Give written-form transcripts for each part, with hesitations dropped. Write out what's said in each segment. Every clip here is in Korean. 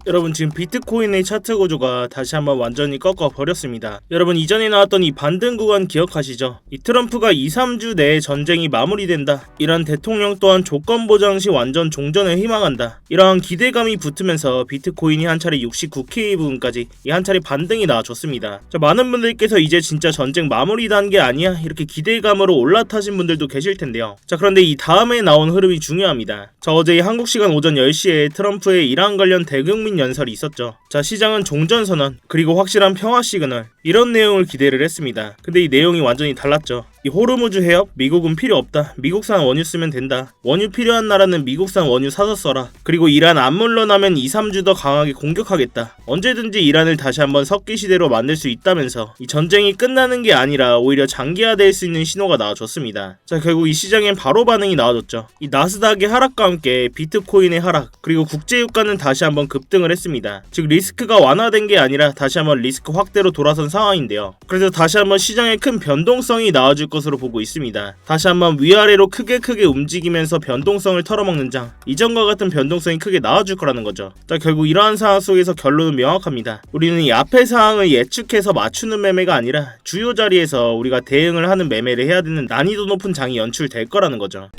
여러분 지금 비트코인의 차트 구조가 다시 한번 완전히 꺾어버렸습니다. 여러분 이전에 나왔던 이 반등 구간 기억하시죠? 이 트럼프가 2-3주 내에 전쟁이 마무리된다. 이란 대통령 또한 조건 보장 시 완전 종전을 희망한다. 이러한 기대감이 붙으면서 비트코인이 한 차례 69K 부분까지 이 한 차례 반등이 나와줬습니다. 자, 많은 분들께서 이제 진짜 전쟁 마무리 단계 아니야? 이렇게 기대감으로 올라타신 분들도 계실 텐데요. 자, 그런데 이 다음에 나온 흐름이 중요합니다. 자, 어제 이 한국 시간 오전 10시에 트럼프의 이란 관련 대국민 연설이 있었죠. 자, 시장은 종전선언 그리고 확실한 평화 시그널 이런 내용을 기대를 했습니다. 근데 이 내용이 완전히 달랐죠. 이 호르무즈 해협 미국은 필요 없다. 미국산 원유 쓰면 된다. 원유 필요한 나라는 미국산 원유 사서 써라. 그리고 이란 안 물러나면 2-3주 더 강하게 공격하겠다. 언제든지 이란을 다시 한번 석기 시대로 만들 수 있다면서 이 전쟁이 끝나는 게 아니라 오히려 장기화될 수 있는 신호가 나와줬습니다. 자, 결국 이 시장엔 바로 반응이 나와줬죠. 이 나스닥의 하락과 함께 비트코인의 하락 그리고 국제유가는 다시 한번 급등을 했습니다. 즉 리스크가 완화된 게 아니라 다시 한번 리스크 확대로 돌아선 상황인데요. 그래서 다시 한번 시장에 큰 변동성이 나와줄 것으로 보고 있습니다. 다시 한번 위아래로 크게 움직이면서 변동성을 털어먹는 장, 이전과 같은 변동성이 크게 나와줄 거라는 거죠. 자, 결국 이러한 상황 속에서 결론은 명확합니다. 우리는 이 앞의 상황을 예측해서 맞추는 매매가 아니라 주요 자리에서 우리가 대응을 하는 매매를 해야 되는 난이도 높은 장이 연출될 거라는 거죠.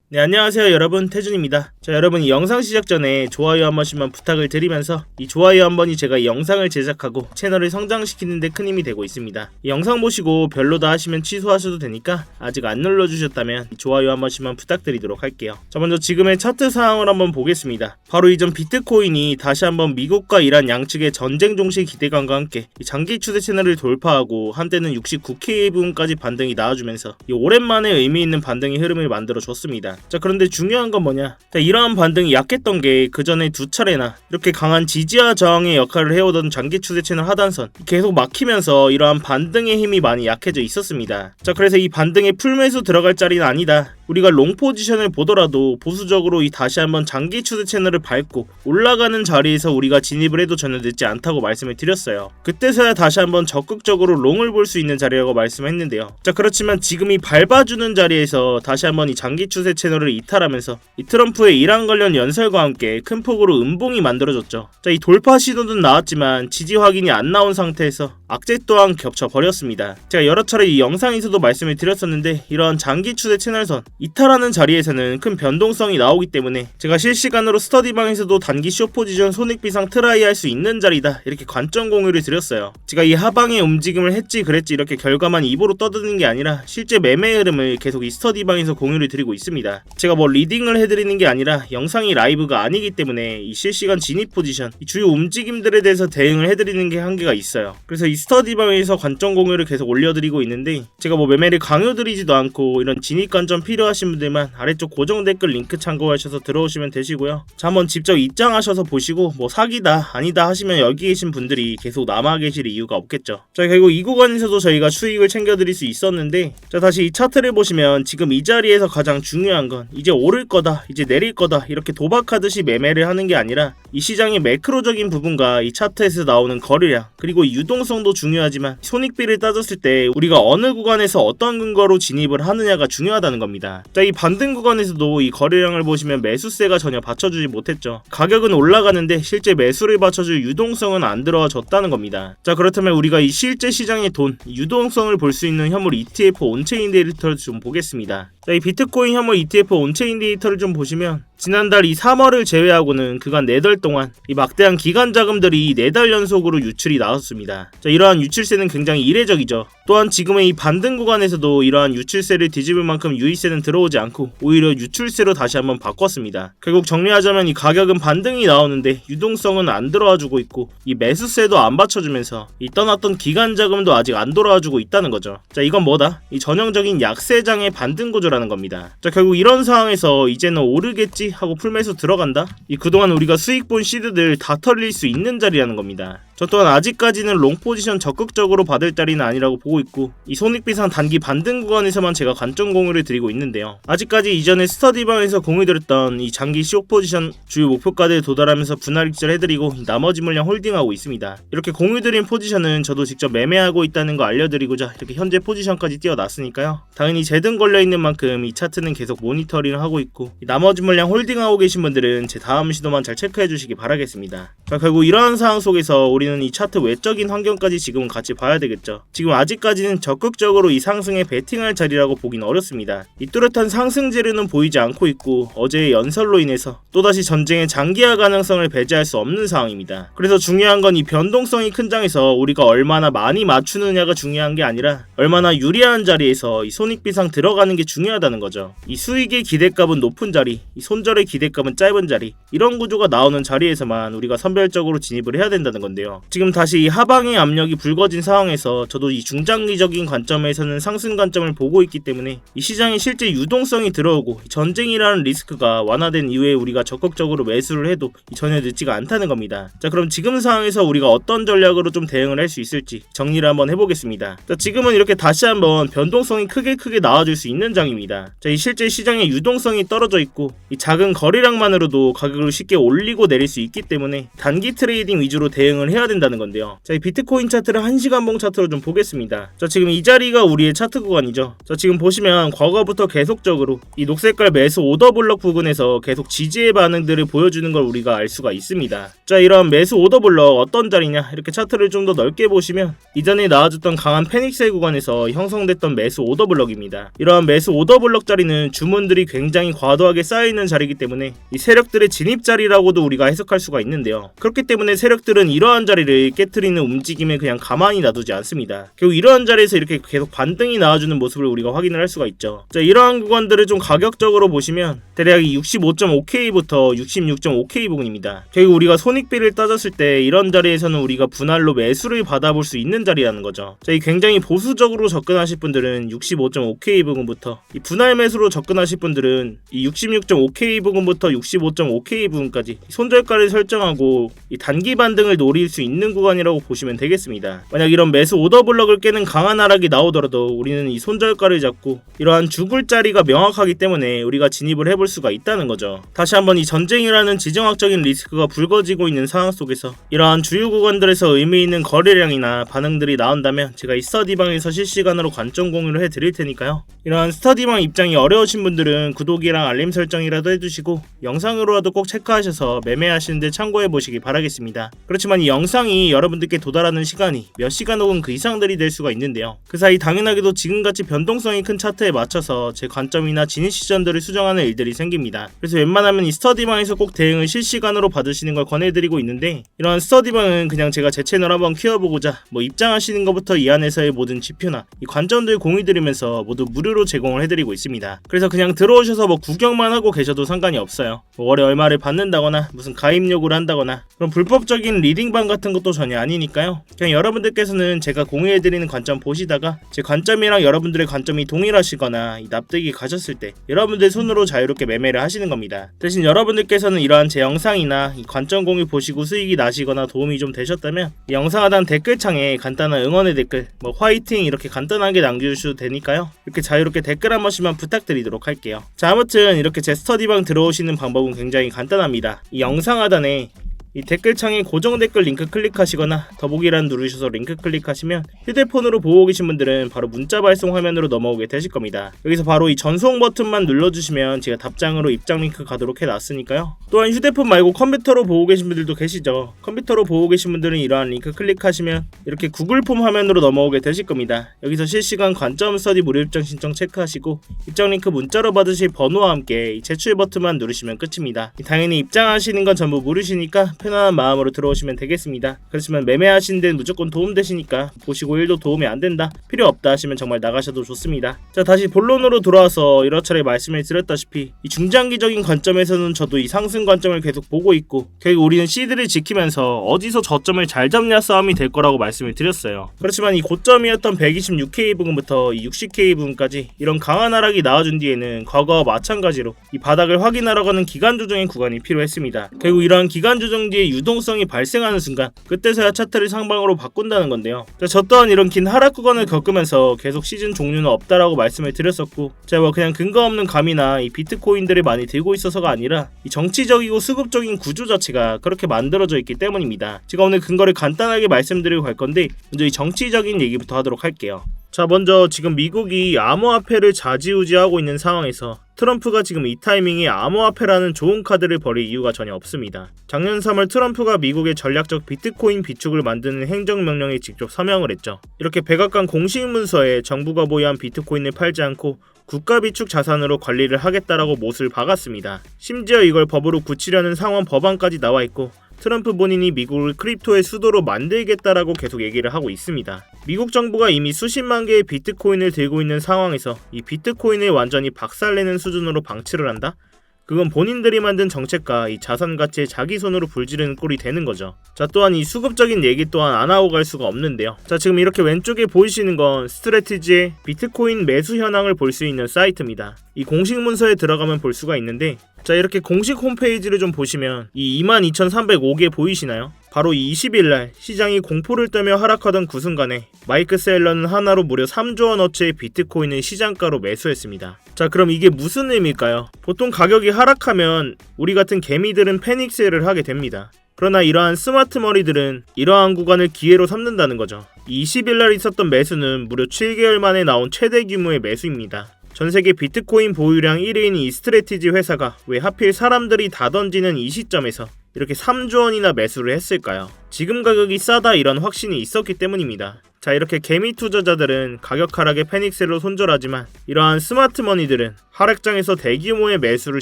네, 안녕하세요 여러분, 태준입니다. 자, 여러분 이 영상 시작 전에 좋아요 한 번씩만 부탁을 드리면서 이 좋아요 한 번이 제가 이 영상을 제작하고 채널을 성장시키는 데 큰 힘이 되고 있습니다. 이 영상 보시고 별로다 하시면 취소하셔도 되니까 아직 안 눌러주셨다면 이 좋아요 한 번씩만 부탁드리도록 할게요. 자, 먼저 지금의 차트 상황을 한번 보겠습니다. 바로 이전 비트코인이 다시 한번 미국과 이란 양측의 전쟁 종식 기대감과 함께 이 장기 추세 채널을 돌파하고 한때는 69K 부분까지 반등이 나와주면서 이 오랜만에 의미 있는 반등의 흐름을 만들어 줬습니다. 자, 그런데 중요한 건 뭐냐? 자, 이러한 반등이 약했던 게 그 전에 두 차례나 이렇게 강한 지지와 저항의 역할을 해오던 장기 추세 채널 하단선 계속 막히면서 이러한 반등의 힘이 많이 약해져 있었습니다. 자, 그래서 이 반등에 풀매수 들어갈 자리는 아니다. 우리가 롱 포지션을 보더라도 보수적으로 이 다시 한번 장기 추세 채널을 밟고 올라가는 자리에서 우리가 진입을 해도 전혀 늦지 않다고 말씀을 드렸어요. 그때서야 다시 한번 적극적으로 롱을 볼 수 있는 자리라고 말씀했는데요. 자, 그렇지만 지금 이 밟아주는 자리에서 다시 한번 이 장기 추세 채널을 이탈하면서 이 트럼프의 이란 관련 연설과 함께 큰 폭으로 음봉이 만들어졌죠. 자, 이 돌파 시도는 나왔지만 지지 확인이 안 나온 상태에서 악재 또한 겹쳐버렸습니다. 제가 여러 차례 이 영상에서도 말씀을 드렸었는데 이러한 장기 추세 채널선 이탈하는 자리에서는 큰 변동성이 나오기 때문에 제가 실시간으로 스터디방에서도 단기 숏포지션 손익비상 트라이 할 수 있는 자리다 이렇게 관점 공유를 드렸어요. 제가 이 하방의 움직임을 했지 그랬지 이렇게 결과만 입으로 떠드는 게 아니라 실제 매매 흐름을 계속 이 스터디방에서 공유를 드리고 있습니다. 제가 뭐 리딩을 해드리는 게 아니라 영상이 라이브가 아니기 때문에 이 실시간 진입 포지션 이 주요 움직임들에 대해서 대응을 해드리는 게 한계가 있어요. 그래서 이 스터디방에서 관점 공유를 계속 올려드리고 있는데 제가 뭐 매매를 강요드리지도 않고 이런 진입 관점 필요하신 분들만 아래쪽 고정 댓글 링크 참고하셔서 들어오시면 되시고요. 자, 한번 직접 입장하셔서 보시고 뭐 사기다 아니다 하시면 여기 계신 분들이 계속 남아 계실 이유가 없겠죠. 자, 결국 이 구간에서도 저희가 수익을 챙겨드릴 수 있었는데 자, 다시 이 차트를 보시면 지금 이 자리에서 가장 중요한 건 이제 오를 거다 이제 내릴 거다 이렇게 도박하듯이 매매를 하는 게 아니라 이 시장의 매크로적인 부분과 이 차트에서 나오는 거래량 그리고 이 유동성도 중요하지만 손익비를 따졌을 때 우리가 어느 구간에서 어떤 근거로 진입을 하느냐가 중요하다는 겁니다. 자, 이 반등 구간에서도 이 거래량을 보시면 매수세가 전혀 받쳐주지 못했죠. 가격은 올라가는데 실제 매수를 받쳐줄 유동성은 안 들어와줬다는 겁니다. 자, 그렇다면 우리가 이 실제 시장의 돈 유동성을 볼 수 있는 현물 ETF 온체인 데이터를 좀 보겠습니다. 자, 이 비트코인 현물 ETF 온체인 데이터를 좀 보시면 지난달 이 3월을 제외하고는 그간 4달 동안 이 막대한 기간 자금들이 4달 연속으로 유출이 나왔습니다. 자, 이러한 유출세는 굉장히 이례적이죠. 또한 지금의 이 반등 구간에서도 이러한 유출세를 뒤집을 만큼 유의세는 들어오지 않고 오히려 유출세로 다시 한번 바꿨습니다. 결국 정리하자면 이 가격은 반등이 나오는데 유동성은 안 들어와주고 있고 이 매수세도 안 받쳐주면서 이 떠났던 기간 자금도 아직 안 돌아와주고 있다는 거죠. 자, 이건 뭐다? 이 전형적인 약세장의 반등 구조라는 겁니다. 자, 결국 이런 상황에서 이제는 오르겠지 하고 풀매수 들어간다? 이 그동안 우리가 수익 본 시드들 다 털릴 수 있는 자리라는 겁니다. 저 또한 아직까지는 롱 포지션 적극적으로 받을 자리는 아니라고 보고 있고, 이 손익비상 단기 반등 구간에서만 제가 관점 공유를 드리고 있는데요. 아직까지 이전에 스터디방에서 공유드렸던 이 장기 숏 포지션 주요 목표가대에 도달하면서 분할 익절해드리고 나머지 물량 홀딩하고 있습니다. 이렇게 공유드린 포지션은 저도 직접 매매하고 있다는 거 알려드리고자 이렇게 현재 포지션까지 띄워놨으니까요. 당연히 제 등 걸려있는 만큼 이 차트는 계속 모니터링을 하고 있고, 나머지 물량 홀딩하고 계신 분들은 제 다음 시도만 잘 체크해주시기 바라겠습니다. 자, 결국 이러한 상황 속에서 우리는 이 차트 외적인 환경까지 지금은 같이 봐야 되겠죠. 지금 아직까지는 적극적으로 이 상승에 베팅할 자리라고 보긴 어렵습니다. 이 뚜렷한 상승 재료는 보이지 않고 있고, 어제의 연설로 인해서 또다시 전쟁의 장기화 가능성을 배제할 수 없는 상황입니다. 그래서 중요한 건 이 변동성이 큰 장에서 우리가 얼마나 많이 맞추느냐가 중요한 게 아니라 얼마나 유리한 자리에서 이 손익비상 들어가는 게 중요하다는 거죠. 이 수익의 기대값은 높은 자리, 이 손절의 기대값은 짧은 자리, 이런 구조가 나오는 자리에서만 우리가 선별적으로 진입을 해야 된다는 건데요. 지금 다시 이 하방의 압력이 불거진 상황에서 저도 이 중장기적인 관점에서는 상승 관점을 보고 있기 때문에 이 시장에 실제 유동성이 들어오고 전쟁이라는 리스크가 완화된 이후에 우리가 적극적으로 매수를 해도 전혀 늦지가 않다는 겁니다. 자, 그럼 지금 상황에서 우리가 어떤 전략으로 좀 대응을 할 수 있을지 정리를 한번 해보겠습니다. 자, 지금은 이렇게 다시 한번 변동성이 크게 나와줄 수 있는 장입니다. 자, 이 실제 시장의 유동성이 떨어져 있고 이 작은 거래량만으로도 가격을 쉽게 올리고 내릴 수 있기 때문에 단기 트레이딩 위주로 대응을 해야 된다는 건데요. 자, 이 비트코인 차트를 1시간봉 차트로 좀 보겠습니다. 자, 지금 이 자리가 우리의 차트 구간이죠. 자, 지금 보시면 과거부터 계속적으로 이 녹색깔 매수 오더블럭 부근에서 계속 지지의 반응들을 보여주는 걸 우리가 알 수가 있습니다. 자, 이런 매수 오더블럭 어떤 자리냐, 이렇게 차트를 좀 더 넓게 보시면 이전에 나와줬던 강한 패닉셀 구간에서 형성됐던 매수 오더블럭입니다. 이러한 매수 오더블럭 자리는 주문들이 굉장히 과도하게 쌓여있는 자리이기 때문에 이 세력들의 진입 자리라고도 우리가 해석할 수가 있는데요. 그렇기 때문에 세력들은 이러한 자리를 깨트리는 움직임에 그냥 가만히 놔두지 않습니다. 결국 이러한 자리에서 이렇게 계속 반등이 나와주는 모습을 우리가 확인을 할 수가 있죠. 자, 이러한 구간들을 좀 가격적으로 보시면 대략 65.5K부터 66.5K 부근입니다. 결국 우리가 손익비를 따졌을 때 이런 자리에서는 우리가 분할로 매수를 받아볼 수 있는 자리라는 거죠. 자, 이 굉장히 보수적으로 접근하실 분들은 65.5K 부근부터, 이 분할 매수로 접근하실 분들은 이 66.5K 부근부터 65.5K 부근까지 손절가를 설정하고 이 단기 반등을 노릴 수 있는 구간이라고 보시면 되겠습니다. 만약 이런 매수 오더블럭을 깨는 강한 하락이 나오더라도 우리는 이 손절가를 잡고 이러한 죽을 자리가 명확하기 때문에 우리가 진입을 해볼 수가 있다는 거죠. 다시 한번 이 전쟁이라는 지정학적인 리스크가 불거지고 있는 상황 속에서 이러한 주요 구간들에서 의미 있는 거래량이나 반응들이 나온다면 제가 이 스터디방에서 실시간으로 관점 공유를 해드릴 테니까요. 이러한 스터디방 입장이 어려우신 분들은 구독이랑 알림 설정이라도 해두시고 영상으로라도 꼭 체크하셔서 매매하시는데 참고해보시기 바라겠습니다. 그렇지만 이 영상이 여러분들께 도달하는 시간이 몇 시간 혹은 그 이상들이 될 수가 있는데요. 그 사이 당연하게도 지금같이 변동성이 큰 차트에 맞춰서 제 관점이나 진입 시점들을 수정하는 일들이 생깁니다. 그래서 웬만하면 이 스터디방에서 꼭 대응을 실시간으로 받으시는 걸 권해드리고 있는데, 이러한 스터디방은 그냥 제가 제 채널 한번 키워보고자 입장하시는 것부터 이 안에서의 모든 지표나 이 관점들 공유드리면서 모두 무료로 제공을 해드리고 있습니다. 그래서 그냥 들어오셔서 구경만 하고 계셔도 상관이 없어요. 월에 얼마를 받는다거나 무슨 가입 요구를 한다거나 그런 불법적인 리딩방 같은 것도 전혀 아니니까요. 그냥 여러분들께서는 제가 공유해드리는 관점 보시다가 제 관점이랑 여러분들의 관점이 동일하시거나 납득이 가셨을 때 여러분들 손으로 자유롭게 매매를 하시는 겁니다. 대신 여러분들께서는 이러한 제 영상이나 이 관점 공유 보시고 수익이 나시거나 도움이 좀 되셨다면 이 영상 하단 댓글창에 간단한 응원의 댓글, 화이팅 이렇게 간단하게 남겨주셔도 되니까요. 이렇게 자유롭게 댓글 한 번씩만 부탁드리도록 할게요. 자, 아무튼 이렇게 제 스터디방 들어오시는 방법은 굉장히 간단합니다. 이 영상 하단에 이 댓글창에 고정 댓글 링크 클릭하시거나 더보기란 누르셔서 링크 클릭하시면 휴대폰으로 보고 계신 분들은 바로 문자 발송 화면으로 넘어오게 되실 겁니다. 여기서 바로 이 전송 버튼만 눌러주시면 제가 답장으로 입장 링크 가도록 해놨으니까요. 또한 휴대폰 말고 컴퓨터로 보고 계신 분들도 계시죠. 컴퓨터로 보고 계신 분들은 이러한 링크 클릭하시면 이렇게 구글 폼 화면으로 넘어오게 되실 겁니다. 여기서 실시간 관점 스터디 무료 입장 신청 체크하시고 입장 링크 문자로 받으실 번호와 함께 이 제출 버튼만 누르시면 끝입니다. 당연히 입장하시는 건 전부 무료시니까 편안한 마음으로 들어오시면 되겠습니다. 그렇지만 매매하시는 데는 무조건 도움되시니까 보시고 1도 도움이 안 된다, 필요 없다 하시면 정말 나가셔도 좋습니다. 자, 다시 본론으로 돌아와서 여러 차례 말씀을 드렸다시피 이 중장기적인 관점에서는 저도 이 상승 관점을 계속 보고 있고 결국 우리는 시드를 지키면서 어디서 저점을 잘 잡냐 싸움이 될 거라고 말씀을 드렸어요. 그렇지만 이 고점이었던 126K 부근부터 이 60K 부근까지 이런 강한 하락이 나와준 뒤에는 과거와 마찬가지로 이 바닥을 확인하러 가는 기간 조정의 구간이 필요했습니다. 결국 이러한 기간 조정 뒤에 유동성이 발생하는 순간 그때서야 차트를 상방으로 바꾼다는 건데요. 자, 저 또한 이런 긴 하락 구간을 겪으면서 계속 시즌 종류는 없다라고 말씀을 드렸었고, 자, 뭐 그냥 근거 없는 감이나 이 비트코인들을 많이 들고 있어서가 아니라 이 정치적이고 수급적인 구조 자체가 그렇게 만들어져 있기 때문입니다. 제가 오늘 근거를 간단하게 말씀드리고 갈 건데, 먼저 이 정치적인 얘기부터 하도록 할게요. 자, 먼저 지금 미국이 암호화폐를 좌지우지하고 있는 상황에서 트럼프가 지금 이 타이밍에 암호화폐라는 좋은 카드를 버릴 이유가 전혀 없습니다. 작년 3월 트럼프가 미국의 전략적 비트코인 비축을 만드는 행정명령에 직접 서명을 했죠. 이렇게 백악관 공식 문서에 정부가 보유한 비트코인을 팔지 않고 국가 비축 자산으로 관리를 하겠다라고 못을 박았습니다. 심지어 이걸 법으로 굳히려는 상원 법안까지 나와 있고, 트럼프 본인이 미국을 크립토의 수도로 만들겠다라고 계속 얘기를 하고 있습니다. 미국 정부가 이미 수십만 개의 비트코인을 들고 있는 상황에서 이 비트코인을 완전히 박살내는 수준으로 방치를 한다? 그건 본인들이 만든 정책과 이 자산 가치에 자기 손으로 불지르는 꼴이 되는 거죠. 자, 또한 이 수급적인 얘기 또한 안 하고 갈 수가 없는데요. 자, 지금 이렇게 왼쪽에 보이시는 건 스트래티지의 비트코인 매수 현황을 볼 수 있는 사이트입니다. 이 공식 문서에 들어가면 볼 수가 있는데, 자, 이렇게 공식 홈페이지를 좀 보시면 이 22,305개 보이시나요? 바로 이 20일날 시장이 공포를 떨며 하락하던 그 순간에 마이크 셀러는 하나로 무려 3조 원어치의 비트코인을 시장가로 매수했습니다. 자, 그럼 이게 무슨 의미일까요? 보통 가격이 하락하면 우리 같은 개미들은 패닉셀을 하게 됩니다. 그러나 이러한 스마트 머리들은 이러한 구간을 기회로 삼는다는 거죠. 20일날 있었던 매수는 무려 7개월 만에 나온 최대 규모의 매수입니다. 전세계 비트코인 보유량 1위인 이 스트래티지 회사가 왜 하필 사람들이 다 던지는 이 시점에서 이렇게 3조 원이나 매수를 했을까요? 지금 가격이 싸다 이런 확신이 있었기 때문입니다. 자, 이렇게 개미 투자자들은 가격 하락에 패닉셀로 손절하지만 이러한 스마트머니들은 하락장에서 대규모의 매수를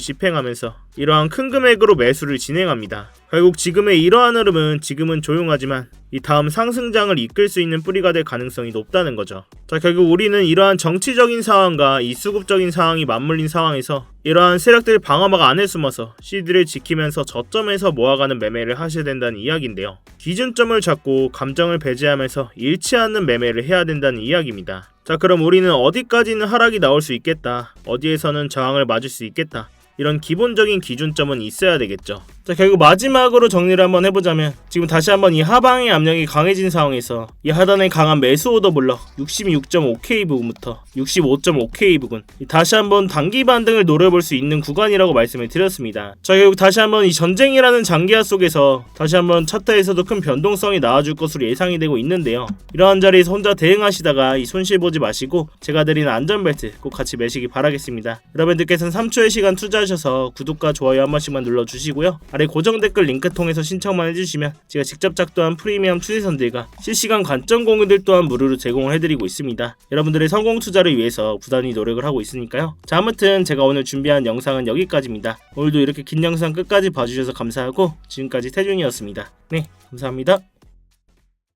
집행하면서 이러한 큰 금액으로 매수를 진행합니다. 결국 지금의 이러한 흐름은 지금은 조용하지만 이 다음 상승장을 이끌 수 있는 뿌리가 될 가능성이 높다는 거죠. 자, 결국 우리는 이러한 정치적인 상황과 이 수급적인 상황이 맞물린 상황에서 이러한 세력들 방어막 안에 숨어서 시드를 지키면서 저점에서 모아가는 매매를 하셔야 된다는 이야기인데요. 기준점을 잡고 감정을 배제하면서 잃지 않는 매매를 해야 된다는 이야기입니다. 자, 그럼 우리는 어디까지는 하락이 나올 수 있겠다, 어디에서는 저항을 맞을 수 있겠다, 이런 기본적인 기준점은 있어야 되겠죠. 자, 결국 마지막으로 정리를 한번 해보자면, 지금 다시 한번 이 하방의 압력이 강해진 상황에서 이 하단의 강한 매수 오더 블럭 66.5K 부근부터 65.5K 부근, 다시 한번 단기 반등을 노려볼 수 있는 구간이라고 말씀을 드렸습니다. 자, 결국 다시 한번 이 전쟁이라는 장기화 속에서 다시 한번 차트에서도 큰 변동성이 나와줄 것으로 예상이 되고 있는데요. 이러한 자리에서 혼자 대응하시다가 이 손실 보지 마시고 제가 드리는 안전벨트 꼭 같이 매시기 바라겠습니다. 여러분들께서는 3초의 시간 투자하셔서 구독과 좋아요 한 번씩만 눌러주시고요. 아래 고정 댓글 링크 통해서 신청만 해주시면 제가 직접 작도한 프리미엄 추세선들과 실시간 관점 공유들 또한 무료로 제공을 해드리고 있습니다. 여러분들의 성공 투자를 위해서 부단히 노력을 하고 있으니까요. 자, 아무튼 제가 오늘 준비한 영상은 여기까지입니다. 오늘도 이렇게 긴 영상 끝까지 봐주셔서 감사하고 지금까지 태준이었습니다. 네, 감사합니다.